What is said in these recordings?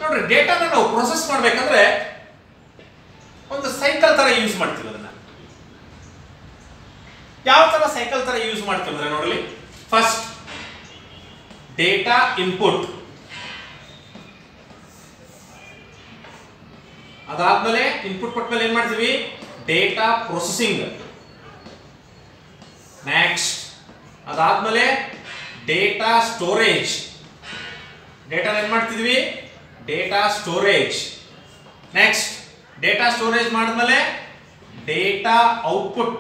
ನೋಡ್ರಿ ಡೇಟಾನ ನಾವು ಪ್ರೊಸೆಸ್ ಮಾಡಬೇಕಂದ್ರೆ ಒಂದು ಸೈಕಲ್ ತರ ಯೂಸ್ ಮಾಡ್ತೀವಿ. ಅದನ್ನ ಯಾವ ತರ ಸೈಕಲ್ ತರ ಯೂಸ್ ಮಾಡ್ತೀವಿ ಅಂದ್ರೆ ನೋಡಲಿ, ಫಸ್ಟ್ ಡೇಟಾ ಇನ್ಪುಟ್, ಅದಾದ್ಮೇಲೆ ಇನ್ಪುಟ್ ಕೊಟ್ಮೇಲೆ ಏನ್ ಮಾಡ್ತೀವಿ, ಡೇಟಾ ಪ್ರೊಸೆಸಿಂಗ್. ನೆಕ್ಸ್ಟ್ ಅದಾದ್ಮೇಲೆ ಡೇಟಾ ಸ್ಟೋರೇಜ್. ಡೇಟಾ ಏನ್ ಮಾಡ್ತಿದ್ವಿ, data storage. Next data storage ಮಾಡಿದ್ಮೇಲೆ ಡೇಟಾ ಔಟ್ಪುಟ್.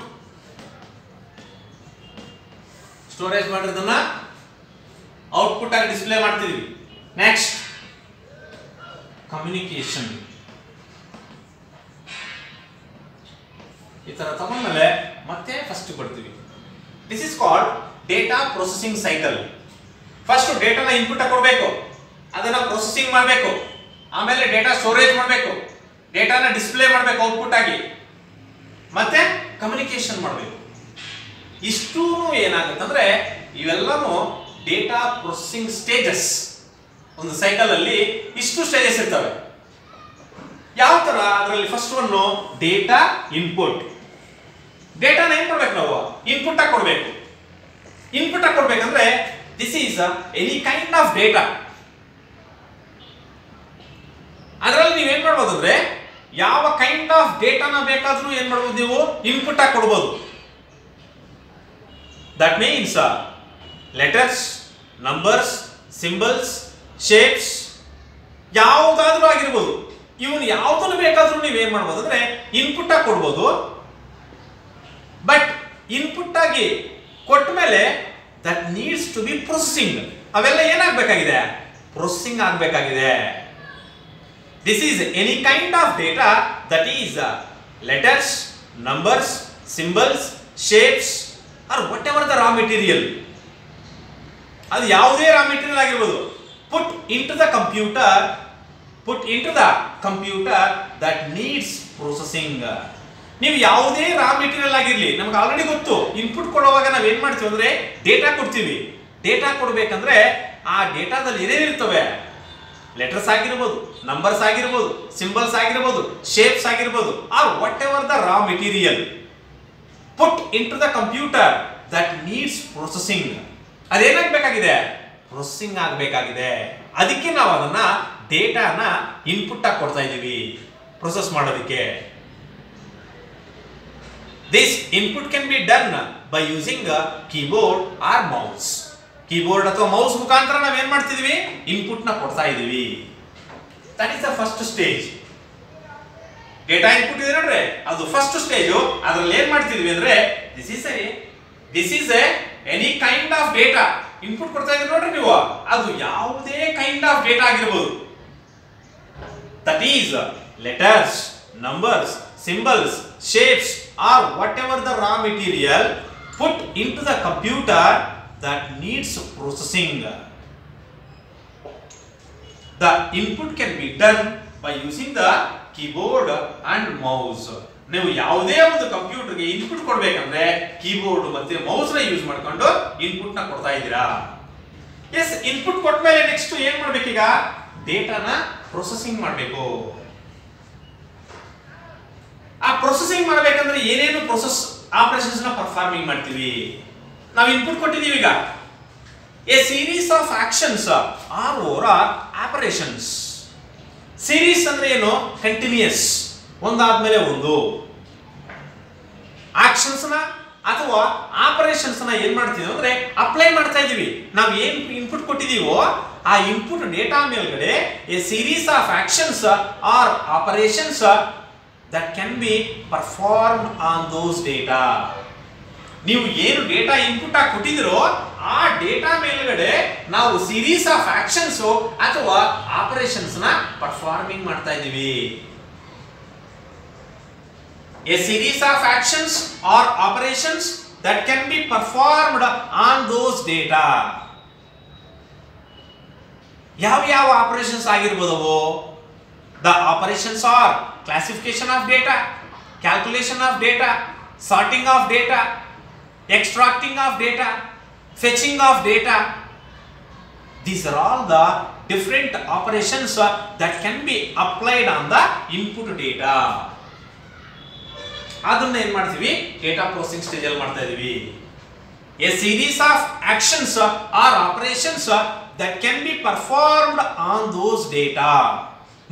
ಸ್ಟೋರೇಜ್ ಮಾಡಿರೋದನ್ನ ಔಟ್ಪುಟ್ ಆಗಿ ಡಿಸ್ಪ್ಲೇ ಮಾಡ್ತಿದ್ವಿ. Next communication. ಈ ತರ ತಗೊಂಡ್ಮೇಲೆ ಮತ್ತೆ ಫಸ್ಟ್ ಕೊಡ್ತೀವಿ. This is called data processing cycle. First ಡೇಟಾನ ಇನ್ಪುಟ್ ಕೊಡಬೇಕು, ಅದನ್ನ ಪ್ರೊಸೆಸಿಂಗ್ ಮಾಡಬೇಕು, ಆಮೇಲೆ ಡೇಟಾ ಸ್ಟೋರೇಜ್ ಮಾಡಬೇಕು, ಡೇಟಾನ ಡಿಸ್ಪ್ಲೇ ಮಾಡಬೇಕು ಔಟ್ಪುಟ್ ಆಗಿ, ಮತ್ತೆ ಕಮ್ಯುನಿಕೇಶನ್ ಮಾಡಬೇಕು. ಇಷ್ಟೂ ಏನಾಗುತ್ತಂದ್ರೆ ಇವೆಲ್ಲನೂ ಡೇಟಾ ಪ್ರೊಸೆಸಿಂಗ್ ಸ್ಟೇಜಸ್. ಒಂದು ಸೈಕಲ್ ಅಲ್ಲಿ ಇಷ್ಟು ಸ್ಟೇಜಸ್ ಇರ್ತವೆ. ಯಾವ ತರ, ಅದರಲ್ಲಿ ಫಸ್ಟ್ ಒನ್ ಡೇಟಾ ಇನ್ಪುಟ್. ಡೇಟಾನ ಏನ್ ಮಾಡ್ಬೇಕು, ನಾವು ಇನ್ಪುಟ್ ಆಗಿ ಕೊಡ್ಬೇಕು. ಇನ್ಪುಟ್ ಆಗಿ ಕೊಡ್ಬೇಕಂದ್ರೆ this is any kind of data. ಅದರಲ್ಲಿ ನೀವೇನ್ ಮಾಡ್ಬೋದು ಅಂದ್ರೆ ಯಾವ ಕೈಂಡ್ ಆಫ್ ಡೇಟಾನ ಬೇಕಾದ್ರೂ ಏನ್ ಮಾಡ್ಬೋದು, ನೀವು ಇನ್ಪುಟ್ ಆಗಿ ಕೊಡ್ಬೋದು. That means letters, numbers, symbols, shapes ಯಾವುದಾದ್ರೂ ಆಗಿರ್ಬೋದು. ಇವನು ಯಾವುದನ್ನು ಬೇಕಾದ್ರೂ ನೀವೇನ್ ಮಾಡ್ಬೋದು ಅಂದ್ರೆ ಇನ್ಪುಟ್ ಆಗಿ ಕೊಡ್ಬೋದು. ಬಟ್ ಇನ್ಪುಟ್ ಆಗಿ ಕೊಟ್ಟ ಮೇಲೆ that needs to be processing. ಅವೆಲ್ಲ ಏನಾಗಬೇಕಾಗಿದೆ, ಪ್ರೊಸೆಸಿಂಗ್ ಆಗಬೇಕಾಗಿದೆ. This is any kind of data that is letters, numbers, symbols, shapes or whatever the raw material. ಅದು ಯಾವುದೇ ರಾ ಮೆಟೀರಿಯಲ್ ಆಗಿರ್ಬೋದು. Put into the computer that needs processing. ನೀವು ಯಾವುದೇ raw material ಆಗಿರ್ಲಿ, ನಮ್ಗೆ ಆಲ್ರೆಡಿ ಗೊತ್ತು input ಕೊಡುವಾಗ ನಾವ್ ಏನ್ ಮಾಡ್ತೀವಿ ಅಂದ್ರೆ ಡೇಟಾ ಕೊಡ್ತೀವಿ. ಡೇಟಾ ಕೊಡ್ಬೇಕಂದ್ರೆ ಆ ಡೇಟಾದಲ್ಲಿ ಏನೇನಿರ್ತವೆ, ಲೆಟರ್ಸ್ ಆಗಿರ್ಬೋದು, ನಂಬರ್ಸ್ ಆಗಿರ್ಬೋದು, ಸಿಂಬಲ್ಸ್ ಆಗಿರ್ಬೋದು, ಶೇಪ್ಸ್ ಆಗಿರ್ಬೋದು, or whatever the raw material put into the computer that needs processing. ಅದೇನಾಗಬೇಕಾಗಿದೆ, ಪ್ರೊಸೆಸಿಂಗ್ ಆಗಬೇಕಾಗಿದೆ. ಅದಕ್ಕೆ ನಾವು ಅದನ್ನ ಡೇಟಾನ ಇನ್ಪುಟ್ ಆಗಿ ಕೊಡ್ತಾ ಇದ್ದೀವಿ ಪ್ರೊಸೆಸ್ ಮಾಡೋದಕ್ಕೆ. This input can be done by using keyboard or mouse. Keyboard ಅಥವಾ ಮೌಸ್ ಮುಖಾಂತರ ನಾವ್ ಏನ್ ಮಾಡ್ತಿದೀವಿ, ಇನ್ಪುಟ್ ನ ಕೊಡ್ತಾ ಇದೀವಿ. That is the first stage. Data input ಇದೆ ನೋಡ್ರಿ, ಅದು ಫಸ್ಟ್ ಸ್ಟೇಜ್. ಅದ್ರಲ್ಲಿ ಏನ್ ಮಾಡ್ತಿದ್ವಿ ಅಂದ್ರೆ this is any kind of data. Input ಕೊಡ್ತಾ ಇದ್ರಿ ನೋಡ್ರಿ ನೀವು, ಅದು ಯಾವುದೇ ಕೈಂಡ್ ಆಫ್ ಡೇಟಾ ಆಗಿರಬಹುದು. That is letters, numbers, symbols, shapes or whatever the raw material put into the computer that needs processing. The input can be done by using the keyboard and mouse. ನೀವು ಯಾವುದೇ ಒಂದು ಕಂಪ್ಯೂಟರ್ಗೆ input ಕೊಡಬೇಕಂದ್ರೆ keyboard ಮತ್ತೆ mouse ನ use ಮಾಡ್ಕೊಂಡು input ನ ಕೊಡ್ತಾ ಇದ್ದೀರಾ. ಎಸ್, ಇನ್ಪುಟ್ ಕೊಟ್ಟ ಮೇಲೆ ನೆಕ್ಸ್ಟ್ ಏನ್ ಮಾಡ್ಬೇಕೀಗ, ಡೇಟಾನ ಪ್ರೊಸೆಸಿಂಗ್ ಮಾಡಬೇಕು. ಆ ಪ್ರೊಸೆಸಿಂಗ್ ಮಾಡಬೇಕಂದ್ರೆ ಏನೇನು ಪ್ರೊಸೆಸ್ ಆಪರೇಷನ್ಸ್ ನ ಪರ್ಫಾರ್ಮಿಂಗ್ ಮಾಡ್ತೀವಿ. ನಾವು ಇನ್ಪುಟ್ ಕೊಟ್ಟಿದ್ದೀವಿ. ಈಗ a series of actions or or or operations. Series ಅಂದ್ರೆ ಏನು, ಕಂಟಿನ್ಯೂಯಸ್, ಒಂದಾದ್ಮೇಲೆ ಒಂದು. ಆಕ್ಷನ್ಸ್ ನ ಅಥವಾ ಆಪರೇಷನ್ಸ್ ನ ಏನ್ ಮಾಡ್ತೀವಿ ಅಂದ್ರೆ ಅಪ್ಲೈ ಮಾಡ್ತಾ ಇದೀವಿ. ನಾವು ಏನ್ ಇನ್ಪುಟ್ ಕೊಟ್ಟಿದೀವೋ ಆ ಇನ್ಪುಟ್ ಡೇಟಾ ಮೇಲ್ಗಡೆ a series of actions or operations that can be performed on those data. ನೀವು ಏನು ಡೇಟಾ ಇನ್ಪುಟ್ ಆಗಿ ಕೊಟ್ಟಿದಿರೋ ಆ ಡೇಟಾ ಮೇಲ್ಗಡೆ ನಾವು ಸೀರೀಸ್ ಆಫ್ ಆಕ್ಷನ್ಸ್ ಅಥವಾ ಆಪರೇಷನ್ಸ್ ನ ಪರ್ಫಾರ್ಮಿಂಗ್ ಮಾಡ್ತಾ ಇದೀವಿ. A series of actions or operations that can be performed on those data. ಯಾವ ಆಪರೇಷನ್ಸ್ ಆಗಿರಬಹುದು? The operations are classification of data, calculation of data, sorting of data, extracting of data, fetching of data. These are all the different operations that can be applied on the input data. ಅದನ್ನ ಏನು ಮಾಡ್ತೀವಿ data processing stage ಅಲ್ಲಿ ಮಾಡ್ತಾ ಇದೀವಿ. A series of actions or operations that can be performed on those data.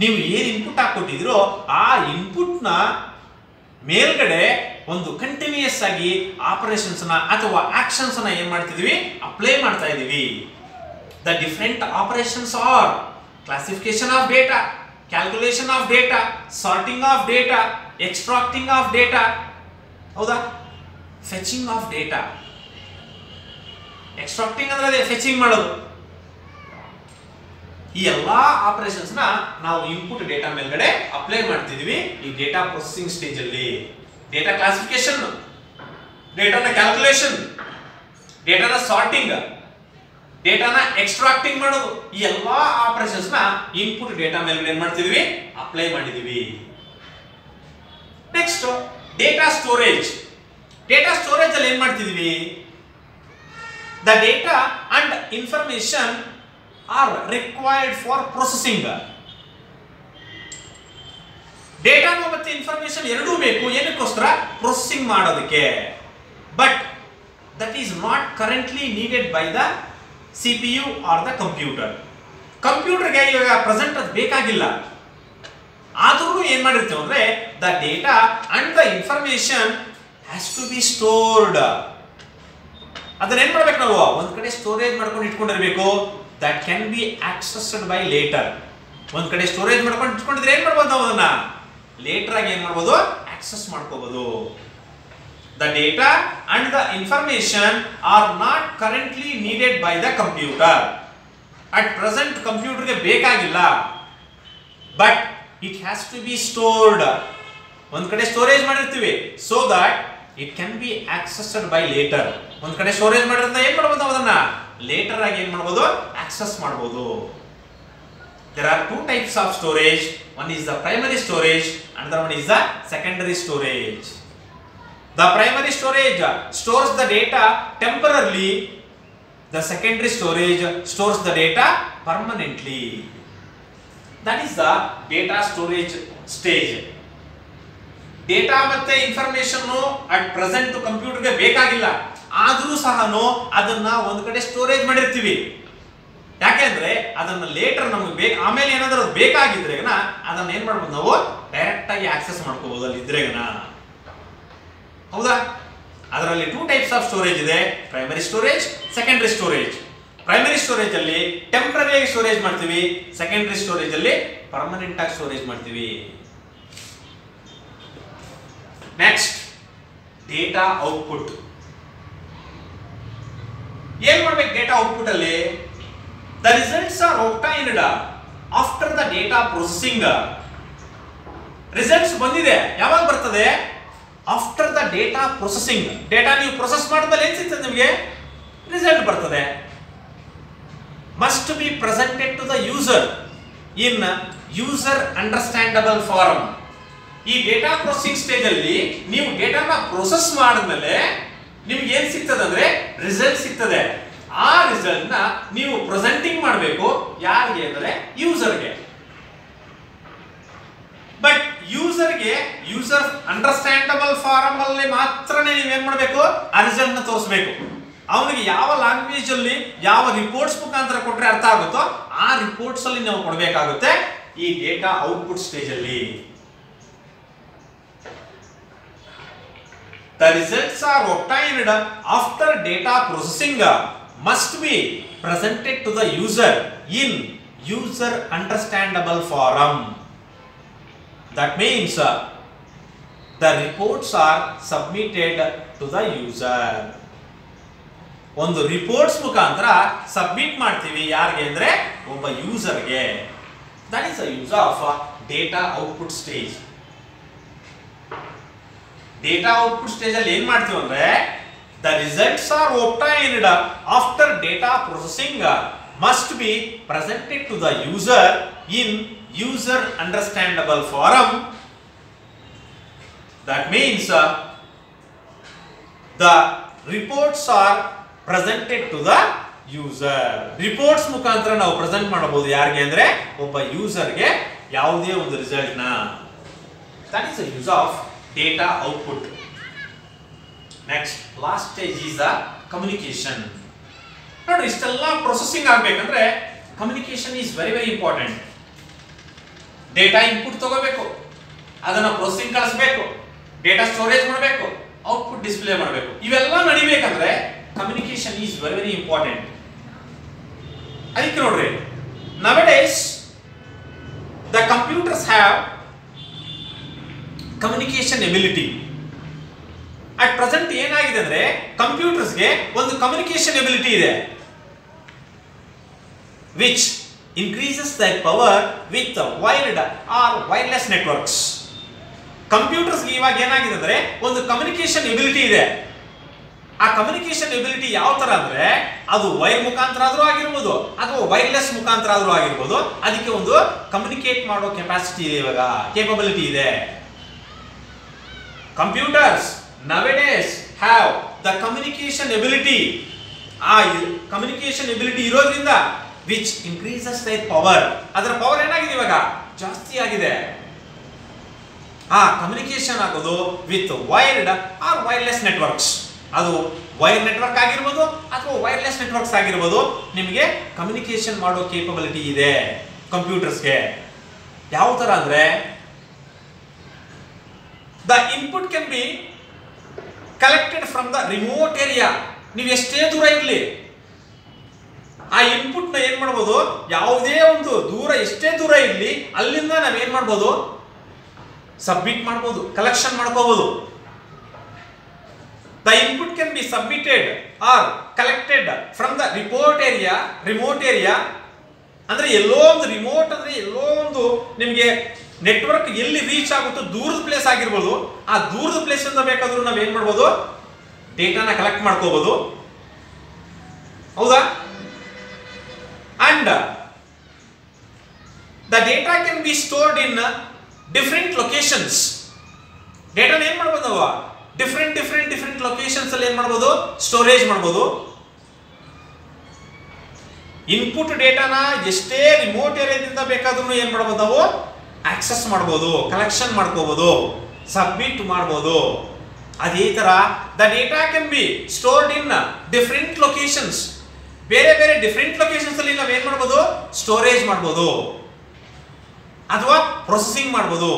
ನೀವು ಏನು input ಹಾಕೊಟ್ಟಿದ್ರೋ ಆ input ನ ಮೇಲ್ಗಡೆ ಒಂದು ಕಂಟಿನ್ಯೂಯಸ್ ಆಗಿ ಆಪರೇಷನ್ಸ್ ನ ಅಥವಾ ಆಕ್ಷನ್ಸ್ ನ ಏನು ಮಾಡ್ತಿದೀವಿ ಅಪ್ಲೈ ಮಾಡ್ತಾ ಇದೀವಿ. The different operations are classification of data, calculation of data, sorting of data, extracting of data, ಹೌದಾ, fetching of data. extracting ಅಂದ್ರೆ ಅದೇ fetching ಮಾಡೋದು. ಈ ಎಲ್ಲಾ ಆಪರೇಷನ್ಸ್ ನ ನಾವು ಇನ್ಪುಟ್ ಡೇಟಾ ಮೇಲ್ಗಡೆ ಅಪ್ಲೈ ಮಾಡ್ತಿದೀವಿ ಈ ಡೇಟಾ ಪ್ರೊಸೆಸಿಂಗ್ ಸ್ಟೇಜ್ ಅಲ್ಲಿ. ಡೇಟಾ ಕ್ಲಾಸಿಫಿಕೇಶನ್, ಡೇಟಾನ ಕ್ಯಾಲ್ಕುಲೇಷನ್, ಡೇಟಾನ ಸಾರ್ಟಿಂಗ್, ಡೇಟಾನ ಎಕ್ಸ್ಟ್ರಾಕ್ಟಿಂಗ್ ಮಾಡೋದು, ಈ ಎಲ್ಲಾ ಆಪರೇಷನ್ಸ್ ನ ಇನ್ಪುಟ್ ಡೇಟಾ ಮೇಲೆ ಏನ್ ಮಾಡ್ತಿದೀವಿ ಅಪ್ಲೈ ಮಾಡಿದೀವಿ. Next data storage. Data storage ಅಲ್ಲಿ ಏನ್ ಮಾಡ್ತಿದೀವಿ, the data and information are required for processing. ಡೇಟಾನು ಮತ್ತೆ ಇನ್ಫಾರ್ಮೇಶನ್ ಎರಡೂ ಬೇಕು, ಏನಕ್ಕೋಸ್ಕರ ಪ್ರೊಸೆಸಿಂಗ್ ಮಾಡೋದಕ್ಕೆ. But that is not currently needed by the CPU or the computer. ಕಂಪ್ಯೂಟರ್ಗೆ ಇವಾಗ ಪ್ರೆಸೆಂಟ್ ಅದು ಬೇಕಾಗಿಲ್ಲ. ಆದ್ರೂ ಏನ್ ಮಾಡಿರ್ತೀವಿ ಅಂದ್ರೆ the data and the information has to be stored. ಅದನ್ನ ಏನ್ ಮಾಡ್ಬೇಕು ನಾವು ಒಂದ್ ಕಡೆ ಸ್ಟೋರೇಜ್ ಮಾಡ್ಕೊಂಡು ಇಟ್ಕೊಂಡಿರ್ಬೇಕು. That can B assessed by later. ಒಂದ್ ಕಡೆ ಸ್ಟೋರೇಜ್ ಮಾಡ್ಕೊಂಡು ಇಟ್ಕೊಂಡಿದ್ರೆ ಏನ್ ಮಾಡ್ಬೋದು ನಾವು ಅದನ್ನ ಲೇಟರ್ ಆಗಿ ಏನ್ ಮಾಡ್ಬೋದು ಆಕ್ಸೆಸ್ ಮಾಡ್ಕೋಬಹುದು. The data and the information are not currently needed by the computer. At present computer ಗೆ ಬೇಕಾಗಿಲ್ಲ, but it has to be stored. ಒಂದ್ ಕಡೆ ಸ್ಟೋರೇಜ್ ಮಾಡಿರ್ತೀವಿ so that it can be accessed by later. ಒಂದ್ ಕಡೆ storage ಮಾಡಿರೋದ್ರಿಂದ ಏನ್ ಮಾಡಬಹುದು ಅದನ್ನ ಲೇಟರ್ ಆಗಿ ಏನ್ ಮಾಡಬಹುದು ಆಕ್ಸೆಸ್ ಮಾಡಬಹುದು. There are two types of storage. One is the primary storage, another one is the secondary storage. The primary storage stores the data temporarily. The secondary storage stores the data permanently. That is the data storage stage. Data ಮತ್ತೆ information at present computer ಗೆ ಬೇಕಾಗಿಲ್ಲ, ಆದರೂ ಸಹನು ಅದನ್ನ ಒಂದು ಕಡೆ storage ಮಾಡಿರ್ತೀವಿ. ಯಾಕೆಂದ್ರೆ ಅದನ್ನ ಲೇಟರ್ ನಮಗೆ ಆಮೇಲೆ ಏನಾದರೂ ಬೇಕಾಗಿದ್ರೆಗನ ಅದನ್ನ ಏನ್ ಮಾಡ್ಬೋದು ನಾವು ಡೈರೆಕ್ಟ್ ಆಗಿ ಆಕ್ಸೆಸ್ ಮಾಡ್ಕೋಬಹುದು ಅಲ್ಲಿ ಇದ್ರೆಗನ. ಹೌದಾ, ಅದರಲ್ಲಿ ಟೂ ಟೈಪ್ಸ್ ಆಫ್ ಸ್ಟೋರೇಜ್ ಇದೆ, primary storage, secondary storage. Primary storage ಅಲ್ಲಿ ಟೆಂಪರರಿ ಆಗಿ ಸ್ಟೋರೇಜ್ ಮಾಡ್ತೀವಿ, ಸೆಕೆಂಡರಿ ಸ್ಟೋರೇಜ್ ಅಲ್ಲಿ ಪರ್ಮನೆಂಟ್ ಆಗಿ ಸ್ಟೋರೇಜ್ ಮಾಡ್ತೀವಿ. Next data output. ಏನ್ ಮಾಡ್ಬೇಕು ಡೇಟಾ ಔಟ್ಪುಟ್ ಅಲ್ಲಿ? The results are obtained after the data processing. Results ಬಂದಿದೆ, ಯಾವಾಗ ಬರ್ತದೆ? After the data processing. Data ನೀವು ಪ್ರೊಸೆಸ್ ಮಾಡಿದ್ಮೇಲೆ ಏನ್ ಸಿಗ್ತದೆ ನಿಮಗೆ? ರಿಸಲ್ಟ್ ಬರ್ತದೆ. Must be presented to the user in user understandable form. ಈ ಡೇಟಾ ಪ್ರೊಸೆಸಿಂಗ್ ಸ್ಟೇಜ್ ಅಲ್ಲಿ ನೀವು ಡೇಟಾನ ಪ್ರೊಸೆಸ್ ಮಾಡಿದ್ಮೇಲೆ ನಿಮ್ಗೆ ಏನ್ ಸಿಗ್ತದೆ ಅಂದ್ರೆ ರಿಸಲ್ಟ್ ಸಿಗ್ತದೆ. ಆ ರಿಸಲ್ಟ್ ನ ನೀವು ಪ್ರೆಸೆಂಟಿಂಗ್ ಮಾಡಬೇಕು ಯಾರಿಗೆ ಅಂದ್ರೆ ಯೂಸರ್ಗೆ. ಬಟ್ ಯೂಸರ್ಗೆ ಯೂಸರ್ ಅಂಡರ್ಸ್ಟ್ಯಾಂಡಬಲ್ ಫಾರ್ಮ್ ಅಲ್ಲಿ ಮಾತ್ರನೇ ನೀವೇನ್ ಮಾಡಬೇಕು ಆ ರಿಸಲ್ಟ್ ನ ತೋರಿಸಬೇಕು. ಅವನಿಗೆ ಯಾವ ಲ್ಯಾಂಗ್ವೇಜ್ ಅಲ್ಲಿ ಯಾವ ರಿಪೋರ್ಟ್ಸ್ ಮುಖಾಂತರ ಕೊಟ್ರೆ ಅರ್ಥ ಆಗುತ್ತೋ ಆ ರಿಪೋರ್ಟ್ಸ್ ಅಲ್ಲಿ ನಾವು ಕೊಡಬೇಕಾಗುತ್ತೆ ಈ ಡೇಟಾ ಔಟ್ಪುಟ್ ಸ್ಟೇಜ್ ಅಲ್ಲಿ. The results are obtained after data processing must be presented to the user in user understandable form. That means the reports are submitted to the user. ಒಂದು ರಿಪೋರ್ಟ್ಸ್ ಮುಖಾಂತರ submit ಮಾಡ್ತೀವಿ ಯಾರಿಗೆ ಅಂದ್ರೆ ಒಬ್ಬ ಯೂಸರ್ಗೆ. That is the use of data output stage. Data output stage ಅಲ್ಲಿ ಏನ್ ಮಾಡ್ತೀವಿ ಅಂದ್ರೆ the results are obtained after data processing must be presented to the user in user understandable form. That means the reports are presented to the user. Reports ಮುಖಾಂತರ ನಾವು present ಮಾಡಬಹುದು ಯಾರಿಗೆ ಅಂದ್ರೆ ಒಬ್ಬ ಯೂಸರ್ಗೆ ಯಾವುದೇ ಒಂದು ರಿಸಲ್ಟ್ ನ. That is the use of data output. Next last stage is the communication. ನೋಡ್ರಿ, ಇಷ್ಟೆಲ್ಲ ಪ್ರೊಸೆಸಿಂಗ್ ಆಗ್ಬೇಕಂದ್ರೆ communication is very very important. Data input ತಗೋಬೇಕು, ಅದನ್ನ ಪ್ರೊಸೆಸಿಂಗ್ ಕಳಿಸಬೇಕು, ಡೇಟಾ ಸ್ಟೋರೇಜ್ ಮಾಡಬೇಕು, ಔಟ್ಪುಟ್ ಡಿಸ್ಪ್ಲೇ ಮಾಡಬೇಕು. ಇವೆಲ್ಲ ನಡಿಬೇಕಂದ್ರೆ communication is very very important. ಅದಕ್ಕೆ ನೋಡ್ರಿ, nowadays the computers have communication ability. at present ಏನಾಗಿದೆ ಅಂದ್ರೆ ಕಂಪ್ಯೂಟರ್ಸ್ ಗೆ ಒಂದು ಕಮ್ಯುನಿಕೇಶನ್ ಎಬಿಲಿಟಿ ಇದೆ, which increases their power with wired or wireless networks. Computers ಗೆ ಇವಾಗ ಏನಾಗಿದೆ ಅಂದ್ರೆ ಒಂದು ಕಮ್ಯುನಿಕೇಶನ್ ಎಬಿಲಿಟಿ ಇದೆ. ಆ ಕಮ್ಯುನಿಕೇಶನ್ ಎಬಿಲಿಟಿ ಯಾವ ತರ ಅಂದ್ರೆ ಅದು ವೈರ್ ಮುಖಾಂತರ ಆದ್ರೂ ಆಗಿರ್ಬೋದು ಅಥವಾ ವೈರ್ಲೆಸ್ ಮುಖಾಂತರ ಆದ್ರೂ ಆಗಿರ್ಬೋದು. ಅದಕ್ಕೆ ಒಂದು ಕಮ್ಯುನಿಕೇಟ್ ಮಾಡೋ ಕೆಪಾಸಿಟಿ ಇದೆ, ಇವಾಗ ಕೇಪಬಿಲಿಟಿ ಇದೆ. Computers nowadays have the communication ability. ಆ ಕಮ್ಯುನಿಕೇಶನ್ ಎಬಿಲಿಟಿ ಇರೋದ್ರಿಂದ which increases their power. ಅದರ ಪವರ್ ಏನಾಗಿದೆ ಇವಾಗ ಜಾಸ್ತಿ ಆಗಿದೆ. ಆ ಕಮ್ಯುನಿಕೇಶನ್ ಆಗೋದು with wired or wireless networks. ಅದು ವೈರ್ ನೆಟ್ವರ್ಕ್ ಆಗಿರ್ಬೋದು ಅಥವಾ ವೈರ್ಲೆಸ್ ನೆಟ್ವರ್ಕ್ಸ್ ಆಗಿರ್ಬೋದು. ನಿಮಗೆ ಕಮ್ಯುನಿಕೇಶನ್ ಮಾಡೋ ಕೇಪಬಿಲಿಟಿ ಇದೆ ಕಂಪ್ಯೂಟರ್ಸ್ಗೆ. ಯಾವ ತರ ಅಂದ್ರೆ the input can B collected from the remote area. ನೀವು ಎಷ್ಟೇ ದೂರ ಇರಲಿ ಆ ಇನ್ಪುಟ್ ನ ಏನ್ ಮಾಡಬಹುದು, ಯಾವುದೇ ಒಂದು ದೂರ ಎಷ್ಟೇ ದೂರ ಇರಲಿ ಅಲ್ಲಿಂದ ನಾವು ಏನ್ ಮಾಡಬಹುದು, ಸಬ್ಮಿಟ್ ಮಾಡಬಹುದು, ಕಲೆಕ್ಷನ್ ಮಾಡ್ಕೋಬಹುದು. The input can be submitted or collected from the remote area ಅಂದ್ರೆ ಎಲ್ಲೋ ಒಂದು ರಿಮೋಟ್ ಅಂದ್ರೆ ಎಲ್ಲೋ ಒಂದು ನಿಮಗೆ ನೆಟ್ವರ್ಕ್ ಎಲ್ಲಿ ರೀಚ್ ಆಗುತ್ತೋ ದೂರದ ಪ್ಲೇಸ್ ಆಗಿರ್ಬೋದು. ಆ ದೂರದ ಪ್ಲೇಸ್ ಇಂದ ಬೇಕಾದ್ರೂ ನಾವು ಏನ್ ಮಾಡ್ಬೋದು, ಡೇಟಾನ ಕಲೆಕ್ಟ್ ಮಾಡ್ಕೋಬಹುದು. ಹೌದಾ? And the data can be stored in different locations. ಡೇಟಾನ ಏನ್ ಮಾಡ್ಬೋದು ನಾವು ಡಿಫರೆಂಟ್ ಲೊಕೇಶನ್ಸ್ ಅಲ್ಲಿ ಏನ್ ಮಾಡ್ಬೋದು, ಸ್ಟೋರೇಜ್ ಮಾಡ್ಬೋದು. ಇನ್ಪುಟ್ ಡೇಟಾನ ಎಷ್ಟೇ ರಿಮೋಟ್ ಏರಿಯಾದಿಂದ ಬೇಕಾದ್ರೂ ಏನ್ ಮಾಡ್ಬೋದು, ನಾವು ಆಕ್ಸೆಸ್ ಮಾಡ್ಬೋದು, ಕಲೆಕ್ಷನ್ ಮಾಡ್ಕೋಬಹುದು, ಸಬ್ಮಿಟ್ ಮಾಡ್ಬೋದು. ಅದೇ ತರ the data can be stored in different locations. ಬೇರೆ ಬೇರೆ ಡಿಫರೆಂಟ್ ಲೊಕೇಶನ್ಸ್ ಅಲ್ಲಿ ನಾವು ಏನ್ ಮಾಡ್ಬೋದು, ಸ್ಟೋರೇಜ್ ಮಾಡ್ಬೋದು ಅಥವಾ ಪ್ರೊಸೆಸಿಂಗ್ ಮಾಡ್ಬೋದು.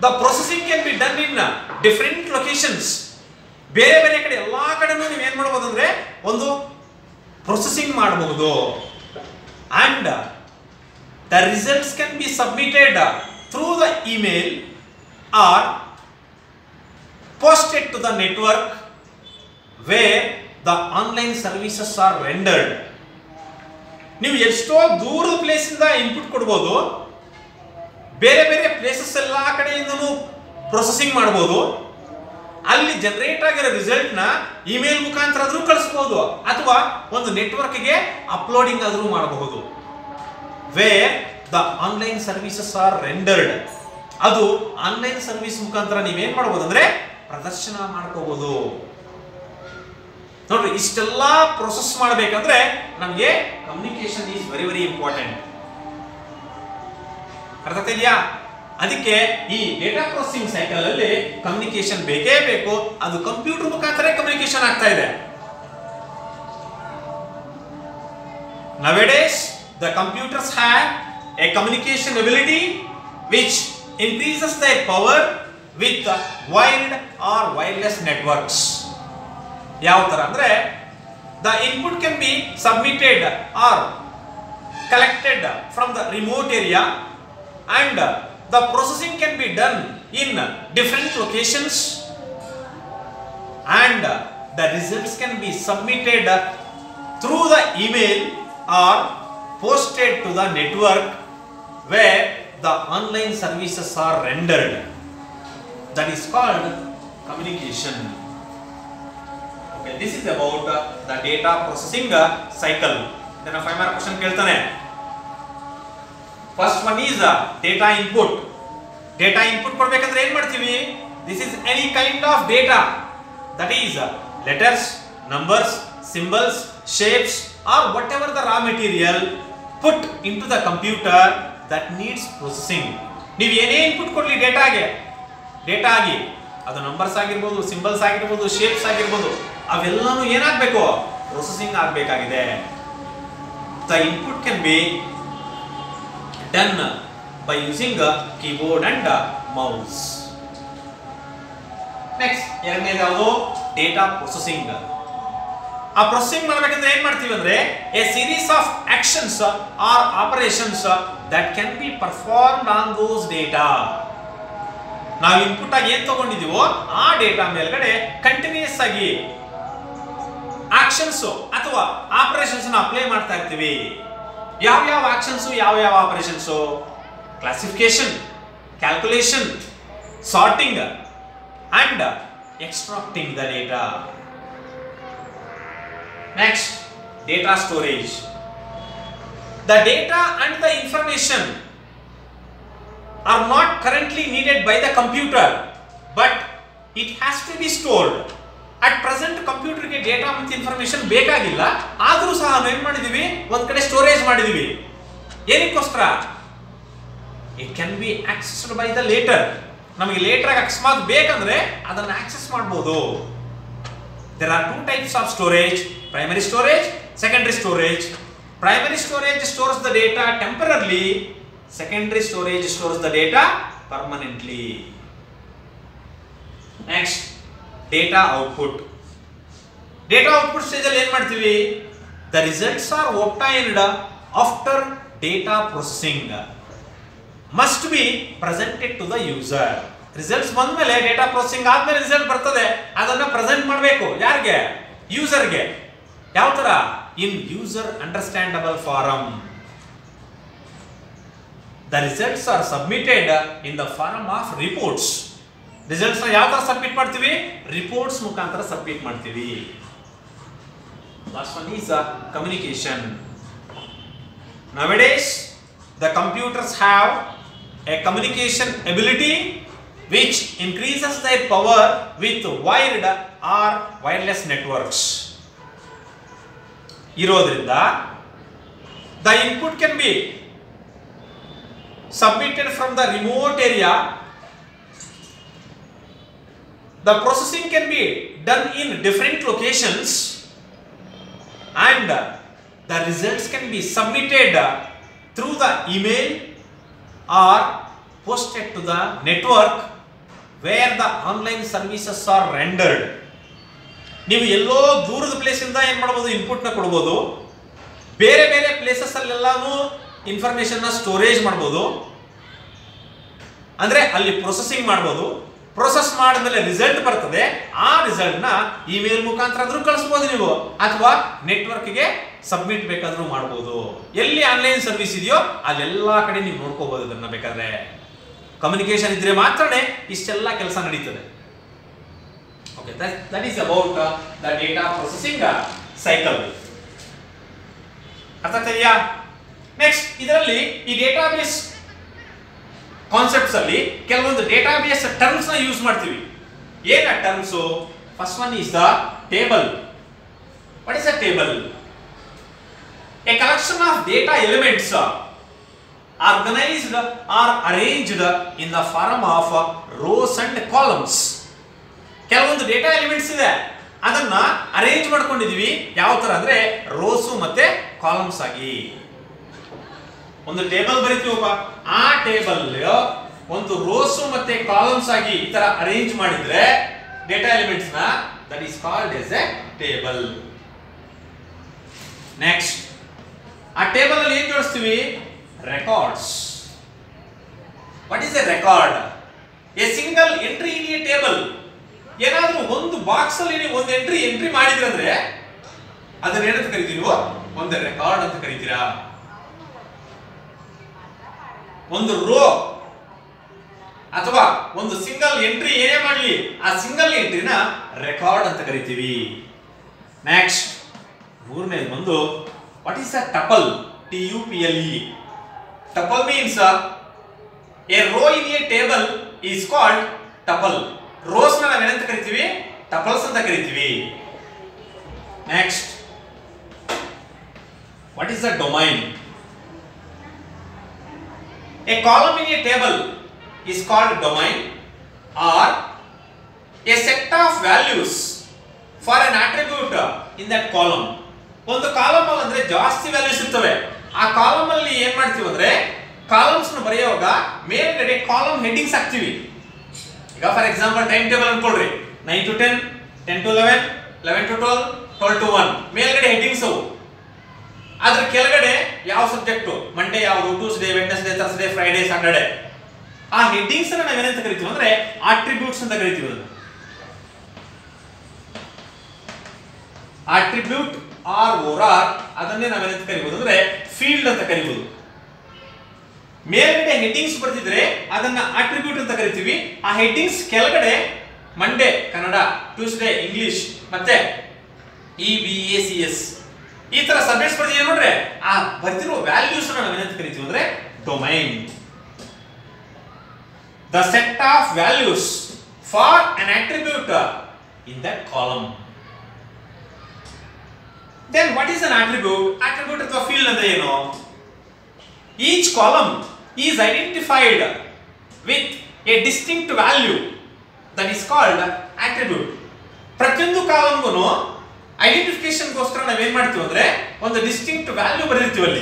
The processing can be done in different locations. ಬೇರೆ ಬೇರೆ ಕಡೆ ಎಲ್ಲಾ ಕಡೆನೂ ನೀವು ಏನ್ ಮಾಡ್ಬೋದು ಅಂದ್ರೆ ಒಂದು ಪ್ರೊಸೆಸಿಂಗ್ ಮಾಡಬಹುದು. And the results can be submitted through the email or posted to the network where the online services are rendered. ನೀವು ಎಷ್ಟೋ ದೂರದ ಪ್ಲೇಸ್ ಇಂದ ಇನ್ಪುಟ್ ಕೊಡಬಹುದು, ಬೇರೆ ಬೇರೆ ಪ್ಲೇಸಸ್ ಎಲ್ಲಾ ಕಡೆಯಿಂದನೂ ಪ್ರೊಸೆಸಿಂಗ್ ಮಾಡಬಹುದು. ಅಲ್ಲಿ ಜನರೇಟ್ ಆಗಿರೋ ರಿಸಲ್ಟ್ ನ ಇಮೇಲ್ ಮುಖಾಂತರ ಆದ್ರೂ ಕಳಿಸಬಹುದು ಅಥವಾ ಒಂದು ನೆಟ್ವರ್ಕ್ ಗೆ ಅಪ್ಲೋಡಿಂಗ್ ಆದ್ರೂ ಮಾಡಬಹುದು. where the online services are rendered. ಅದು ಆನ್ಲೈನ್ ಸರ್ವಿಸ್ ಮುಖಾಂತರ ನೀವೇನ್ ಮಾಡಬಹುದು ಅಂದ್ರೆ ಪ್ರದರ್ಶನ ಮಾಡ್ಕೋಬಹುದು. ನೋಡ್ರಿ, ಇಷ್ಟೆಲ್ಲ ಪ್ರೊಸೆಸ್ ಮಾಡಬೇಕಂದ್ರೆ ನಮಗೆ communication is very very important. ಅರ್ಥ ಆಗ್ತಿದ್ಯಾ? ಅದಕ್ಕೆ ಈ ಡೇಟಾ ಪ್ರೊಸೆಸಿಂಗ್ ಸೈಕಲ್ ಅಲ್ಲಿ ಕಮ್ಯುನಿಕೇಶನ್ ಬೇಕೇ ಬೇಕು. ಅದು ಕಂಪ್ಯೂಟರ್ ಮುಖಾಂತರ ಕಮ್ಯುನಿಕೇಶನ್ ಆಗ್ತಾ ಇದೆ. nowadays the computers have a communication ability which increases their power with wired or wireless networks. ಯಾವ ತರ ಅಂದ್ರೆ the input can be submitted or collected from the remote area and the processing can be done in different locations and the results can be submitted through the email or posted to the network where the online services are rendered. That is called communication. Okay, this is about the data processing cycle. Then a 5 mark question keltane. First one is data input. Data input kodbekandre ಏನು ಮಾಡ್ತೀವಿ? This is any kind of data. That is letters, numbers, symbols, shapes, or whatever the raw material put into the computer that needs processing. ನೀವು ಏನೇ input ಕೊಡ್ಲಿ data ಆಗಿ ಅದು numbers ಆಗಿರ್ಬೋದು, symbols ಆಗಿರ್ಬೋದು, shapes ಆಗಿರ್ಬೋದು, ಅವೆಲ್ಲನೂ ಏನಾಗಬೇಕು, ಪ್ರೊಸೆಸಿಂಗ್ ಆಗಬೇಕಾಗಿದೆ. The input can be done by using a keyboard and a mouse. Next, ಎರಡನೇದು ಯಾವುದು, ಡೇಟಾ ಪ್ರೊಸೆಸಿಂಗ್. ಆ ಪ್ರೊಸೆಸಿಂಗ್ ಮಾಡಬೇಕಂದ್ರೆ ಏನು ಮಾಡ್ತೀವಿ ಅಂದ್ರೆ, a series of actions or operations that can be performed on those data. ನಾವು ಇನ್ಪುಟ್ ಆಗಿ ಏನು ತಗೊಂಡಿದೀವೋ ಆ ಡೇಟಾ ಮೇಲ್ಗಡೆ ಕಂಟಿನ್ಯೂಸ್ ಆಗಿ ಆಕ್ಷನ್ಸ್ ಅಥವಾ ಆಪರೇಷನ್ಸ್ ಅಪ್ಲೈ ಮಾಡ್ತಾ ಇರ್ತೀವಿ. ಯಾವ ಆಕ್ಷನ್ಸ್, ಯಾವ operations? Classification, calculation, sorting and extracting the data. Next, data storage. The data and the information are not currently needed by the computer, but it has to be stored. At present computer ಗೆ data ಮತ್ತು information ಬೇಕಾಗಿಲ್ಲ, ಆದರೂ ಸಹ ನಾವು ಏನು ಮಾಡಿದೀವಿ, ಒಂದು ಕಡೆ ಸ್ಟೋರೇಜ್ ಮಾಡಿದೀವಿ. ಏನಕ್ಕೋಸ್ಕರ? It can be accessed by the later. ನಮಗೆ ಲೇಟರ್ ಆಗಿ ಅಕಸ್ಮಾತ್ ಬೇಕಂದ್ರೆ ಅದನ್ನು ಆಕ್ಸೆಸ್ ಮಾಡಬಹುದು. There are two types of storage: primary storage, secondary storage. Primary storage stores the data temporarily. Secondary storage stores the data permanently. Next, data output. Data output stage ಅಲ್ಲಿ ಏನು ಮಾಡ್ತೀವಿ? The results are obtained after data processing. Must be presented to the user. Results ಬಂದ್ಮೇಲೆ, data processing ಆದ್ಮೇಲೆ result ಬರ್ತದೆ, ಅದನ್ನ present ಮಾಡಬೇಕು. ಯಾರಿಗೆ? ಯೂಸರ್ಗೆ. ಯಾವ ತರ? In user understandable form. The results are submitted in the form of reports. Results ಯಾವ ತರ ಸಬ್ಮಿಟ್ ಮಾಡ್ತೀವಿ? ರಿಪೋರ್ಟ್ಸ್ ಮುಖಾಂತರ ಸಬ್ಮಿಟ್ ಮಾಡ್ತೀವಿ. Last one is communication. Nowadays the computers have a communication ability which increases their power with wired or wireless networks. ಇರೋದ್ರಿಂದ the input can be submitted from the remote area. The processing can be done in different locations and the results can be submitted through the email or posted to the network where the online services are rendered. ನೀವು ಎಲ್ಲೋ ದೂರದ place ಇಂದ ಏನು ಮಾಡಬಹುದು, input ನ ಕೊಡಬಹುದು. ಬೇರೆ ಬೇರೆ places ಅಲ್ಲೆಲ್ಲಾನು information ನ ಸ್ಟೋರೇಜ್ ಮಾಡಬಹುದು, ಅಂದ್ರೆ ಅಲ್ಲಿ ಪ್ರೊಸೆಸಿಂಗ್ ಮಾಡಬಹುದು. ಪ್ರೊಸೆಸ್ ಮಾಡಿದ್ಮೇಲೆ ರಿಸಲ್ಟ್ ಬರ್ತದೆ. ಆ ರಿಸಲ್ಟ್ ನ ಇಮೇಲ್ ಮುಖಾಂತರ ಆದ್ರೂ ಕಳಿಸಬಹುದು ನೀವು, ಅಥವಾ ನೆಟ್ವರ್ಕ್ ಗೆ ಸಬ್ಮಿಟ್ ಬೇಕಾದ್ರೂ ಮಾಡಬಹುದು. ಎಲ್ಲಿ ಆನ್ಲೈನ್ ಸರ್ವಿಸ್ ಇದೆಯೋ ಅಲ್ಲೆಲ್ಲಾ ಕಡೆ ನೀವು ನೋಡ್ಕೋಬಹುದು. ಅದನ್ನ ಬೇಕಾದ್ರೆ ಕಮ್ಯುನಿಕೇಶನ್ ಇದ್ರೆ ಮಾತ್ರನೇ ಇಷ್ಟೆಲ್ಲ ಕೆಲಸ ನಡೀತದೆ. Okay, that is about the data processing cycle. ಅರ್ಥ ಆಗ್ತಿದೆಯಾ? ನೆಕ್ಸ್ಟ್, ಇದರಲ್ಲಿ ಈ ಡೇಟಾಬೇಸ್ ಕಾನ್ಸೆಪ್ಟ್ಸ್ ಅಲ್ಲಿ ಕೆಲವೊಂದು ಡೇಟಾಬೇಸ್ ಟರ್ಮ್ಸ್ ನ ಯೂಸ್ ಮಾಡ್ತೀವಿ. ಏನ terms? First one is the table. What is a table? A collection of data elements organized or arranged in the form of rows and columns. ಕೆಲವೊಂದು data elements ಇದೆ, ಅದನ್ನ arrange ಮಾಡ್ಕೊಂಡಿದೀವಿ. ಯಾವ ತರ ಅಂದ್ರೆ rose ಮತ್ತೆ ಕಾಲಮ್ಸ್ ಆಗಿ. ಒಂದು ಟೇಬಲ್ ಬರೀತೀವಪ್ಪ, ಆ ಟೇಬಲ್ ಒಂದು ರೋಸ್ ಮತ್ತೆ ಕಾಲಮ್ಸ್ ಆಗಿ ಈ ತರ ಅರೇಂಜ್ ಮಾಡಿದ್ರೆ ಡೇಟಾ ಎಲಿಮೆಂಟ್ಸ್ ನ, that is called as a table. Next, ಆ ಟೇಬಲ್ ಅಲ್ಲಿ ಏನ್ ಜೋಡಿಸ್ತೀವಿ? Records. What is a record? A single entry in a table. ಏನಾದ್ರೂ ಒಂದು ಬಾಕ್ಸ್ ಅಲ್ಲಿ ನೀವು ಒಂದು ಎಂಟ್ರಿ ಮಾಡಿದ್ರಂದ್ರೆ ಅದನ್ನ ಏನಂತ ಕರಿತೀವಿ? ಒಂದು ರೆಕಾರ್ಡ್ ಅಂತ ಕರಿತೀರಾ. ಒಂದು ರೋ ಅಥವಾ ಒಂದು ಸಿಂಗಲ್ ಎಂಟ್ರಿ ಏನೇ ಮಾಡಲಿ, ಆ ಸಿಂಗಲ್ ಎಂಟ್ರಿನ ರೆಕಾರ್ಡ್ ಅಂತ ಕರಿತೀವಿ. ನೆಕ್ಸ್ಟ್, ಮೂರನೇದು ಒಂದು what is a tuple? T-U-P-L-E. Tuple means a row in a table is called tuple. Rows na ನಾವು ಏನಂತ ಕರಿತೀವಿ? ಟಪಲ್ಸ್ ಅಂತ ಕರಿತೀವಿ. Next, What is the domain? A column in a table is called domain, or a set of values for an attribute in that column. ಒಂದು column ಅಲ್ಲಿ ಅಂದ್ರೆ ಜಾಸ್ತಿ values ಇರ್ತವೆ. ಆ ಕಾಲಮ್ ಅಲ್ಲಿ ಏನ್ ಮಾಡ್ತೀವಿ ಅಂದ್ರೆ ಕಾಲಮ್ಸ್ ನ ಬರೆಯುವಾಗ ಮೇಲ್ಗಡೆ ಕಾಲಮ್ ಹೆಡ್ಡಿಂಗ್ಸ್ ಹಾಕ್ತೀವಿ. ಈಗ ಫಾರ್ ಎಕ್ಸಾಂಪಲ್ ಟೈಮ್ ಟೇಬಲ್ ಅನ್ಕೊಳ್ಳ್ರಿ, 9 to 10, 10 to 11, 11 to 12, 12 to 1 ಮೇಲ್ಗಡೆ ಹೆಡ್ಡಿಂಗ್ಸ್ ಅವು. ಅದ್ರ ಕೆಳಗಡೆ ಯಾವ ಸಬ್ಜೆಕ್ಟ್, ಮಂಡೇ ಯಾವುದು, Tuesday, Wednesday, Thursday, Friday, Saturday, ಆ ಹೆಡ್ಡಿಂಗ್ಸ್ ಅನ್ನು ನಾವೇನಂತ ಕರಿತೀವಿ ಅಂದ್ರೆ ಆಟ್ರಿಬ್ಯೂಟ್ಸ್ ಅಂತ ಕರಿತೀವಿ. ಆಟ್ರಿಬ್ಯೂಟ್ ಆರ್ ಅದನ್ನೇ ನಾವೇನಂತ ಕರಿಬಹುದು ಅಂದ್ರೆ ಫೀಲ್ಡ್ ಅಂತ ಕರಿಬಹುದು. ಮೇಲ್ಗಡೆ ಹೆಡ್ಡಿಂಗ್ಸ್ ಬರ್ತಿದ್ರೆ ಅದನ್ನ ಆಟ್ರಿಬ್ಯೂಟ್ ಅಂತ ಕರಿತೀವಿ. ಆ ಹೆಡ್ಡಿಂಗ್ಸ್ ಕೆಳಗಡೆ ಮಂಡೇ ಕನ್ನಡ, ಟ್ಯೂಸ್ಡೇ ಇಂಗ್ಲಿಷ್, ಮತ್ತೆ EBACS ಈ ತರ ಸಬ್ಜೆಕ್ಟ್ಸ್ ಬರ್ತಿದೆ ನೋಡ್ರೆ, ಆ ಬರ್ತಿರೋ ವ್ಯಾಲ್ಯೂಸ್ ನಾವೇನಂತ ಕರಿತೀವಿ ಅಂದ್ರೆ domain. The set of values for an attribute in that column. Then what is an attribute? Attribute ಅಥವಾ field ಅಂದ್ರೆ ಏನು? Each column is identified with a distinct value that is called attribute. ಪ್ರತಿಯೊಂದು ಕಾಲಮ್ಗೂ identification ಗೋಸ್ಕರ ನಾವು ಏನು ಮಾಡ್ತೀವಿ ಅಂದ್ರೆ ಒಂದು ಡಿಸ್ಟಿಂಕ್ಟ್ ವ್ಯಾಲ್ಯೂ ಬರೆದಿರ್ತೀವಿ ಅಲ್ಲಿ.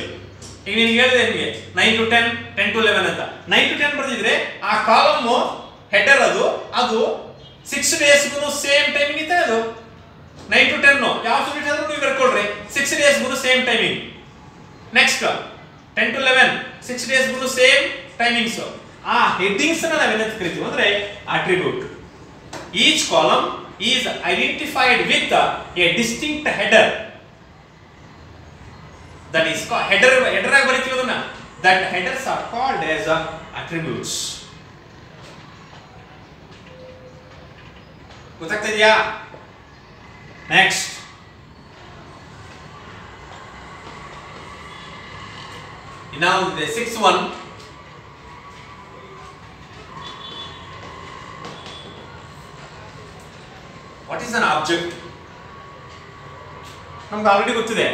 ಈಗ ನಿಮಗೆ ಹೇಳಿದೆ ನಿಮಗೆ 9 to 10, 10 to 11 ಅಂತ 9 to 10 ಬರ್ದಿದ್ರೆ ಆ ಕಾಲಮ್ ಹೆಡರ್ ಅದು 6 ಡೇಸ್ಗೂ ಸೇಮ್ ಟೈಮಿಂಗ್ ಇತ್ತೆ. ಅದು 9 to 10 ಯಾವ ಸಬ್ಜೆಕ್ಟ್ ಆದ್ರೂ ನೀವು ಬರ್ಕೊಳ್ರಿ, 6 ಡೇಸ್ಗೂ ಸೇಮ್ ಟೈಮಿಂಗ್. ನೆಕ್ಸ್ಟ್ 10 to 11 6 ಡೇಸ್ಗೂ ಸೇಮ್ ಟೈಮಿಂಗ್ಸ್. ಆ ಹೆಡ್ಡಿಂಗ್ಸ್ ಅನ್ನು ನಾವೇನಂತ ಕರಿತೀವಿ ಅಂದ್ರೆ attribute. Each column is identified with a distinct header, that is called header ಆಗಿ ಬರೀತೀವಿ ಅದನ್ನ. that headers are called as attributes. ಗೊತ್ತಾಗ್ತಿದೆಯಾ? Next now the sixth one, what is an object? ನಮ್ಗೆ already ಗೊತ್ತಿದೆ,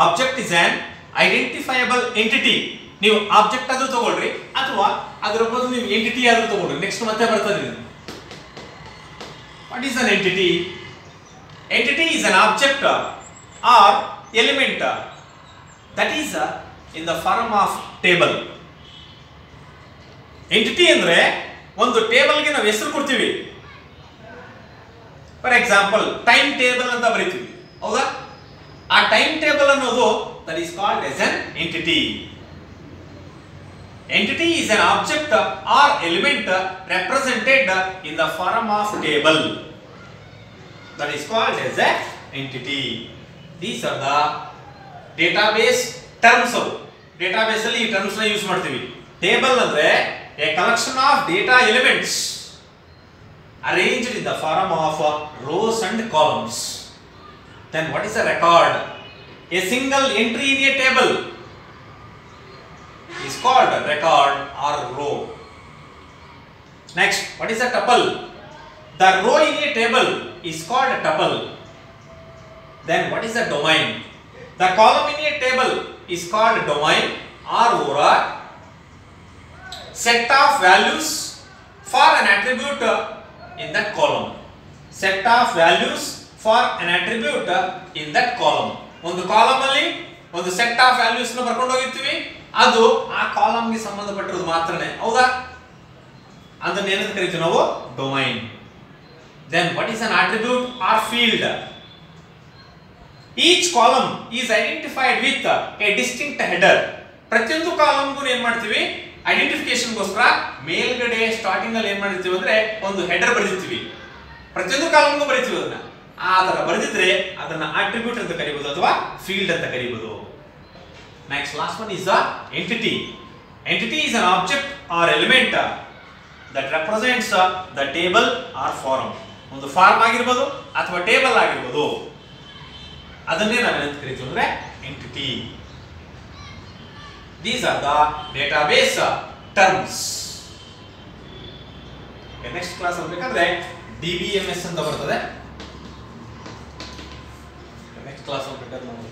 object is an identifiable entity. ನೀವು object ಆದ್ರೂ ತಗೊಳ್ರಿ ಅಥವಾ ಅದರ ಬದಲು ನೀವು ಎಂಟಿಟಿ ಆದ್ರೂ ತಗೊಳ್ರಿ. ನೆಕ್ಸ್ಟ್ ಮತ್ತೆ ಬರ್ತದೆ. What is an entity? Entity is an object or element that is in the form of table. Entity ಅಂದ್ರೆ ಒಂದು ಟೇಬಲ್ಗೆ ನಾವು ಹೆಸರು ಕೊಡ್ತೀವಿ. ಫಾರ್ ಎಕ್ಸಾಂಪಲ್ ಟೈಮ್ ಟೇಬಲ್ ಅಂತ ಬರೀತೀವಿ, ಹೌದಾ? ಆ ಟೈಮ್ ಟೇಬಲ್ ಅನ್ನೋದು that is called as an entity. Entity is an object or element represented in the form of table, that is called as an entity. These are the database terms. Database ಅಲ್ಲಿ ಈ terms ನ use ಮಾಡ್ತೀವಿ. Table ಅಂದ್ರೆ a collection of data elements arranged in the form of rows and columns. Then what is a record? A single entry in a table is called a record or row. Next, what is a tuple? The row in a table is called a tuple. Then what is a domain? The column in a table is called a domain or a set of values for an attribute in that column. Set of values for an attribute in that column. ಒಂದು column ಅಲ್ಲಿ ಒಂದು set of values ನ ಬರ್ಕೊಂಡು ಹೋಗಿರ್ತೀವಿ, ಅದು ಆ column ಗೆ ಸಂಬಂಧಪಟ್ಟಿರೋದು ಮಾತ್ರನೇ, ಹೌದಾ? ಅದನ್ನ ಏನಂತ ಕರಿತೀವಿ ನಾವು? Domain. Then what is an attribute or field? Each column is identified with a distinct header. ಪ್ರತಿಯೊಂದು ಕಾಲಮ್ಗೂ ಏನ್ ಮಾಡ್ತೀವಿ? ಐಡೆಂಟಿಫಿಕೇಶನ್ ಗೋಸ್ಕರ ಮೇಲ್ಗಡೆ ಸ್ಟಾರ್ಟಿಂಗ್ ಅಲ್ಲಿ ಏನ್ ಮಾಡಿರ್ತೀವಿ ಅಂದ್ರೆ ಒಂದು ಹೆಡರ್ ಬರೆದಿರ್ತೀವಿ. ಪ್ರತಿಯೊಂದು ಕಾಲಮ್ಗೂ ಬರೀತೀವಿ ಅದನ್ನ. ಆ ತರ ಬರೆದಿದ್ರೆ ಅದನ್ನ ಆಟ್ರಿಬ್ಯೂಟ್ ಅಂತ ಕರೀಬಹುದು ಅಥವಾ ಫೀಲ್ಡ್ ಅಂತ ಕರೀಬಹುದು. Next last one is the entity. Entity is an object or element that represents the table or form. ಒಂದು ಫಾರ್ಮ್ ಆಗಿರಬಹುದು ಅಥವಾ ಟೇಬಲ್ ಆಗಿರಬಹುದು, ಅದನ್ನೇ ನಾವು ಏನಂತ ಕರೀತೀವಿ ಅಂದ್ರೆ entity. These are the database terms. Next class ಅಲ್ಲಿ ಬೇಕಾದ್ರೆ DBMS ಅಂತ ಬರ್ತದೆ. ನೆಕ್ಸ್ಟ್ ಕ್ಲಾಸ್ ಅಲ್ಲಿ ಬೇಕಾದ್ರೆ ನಾವು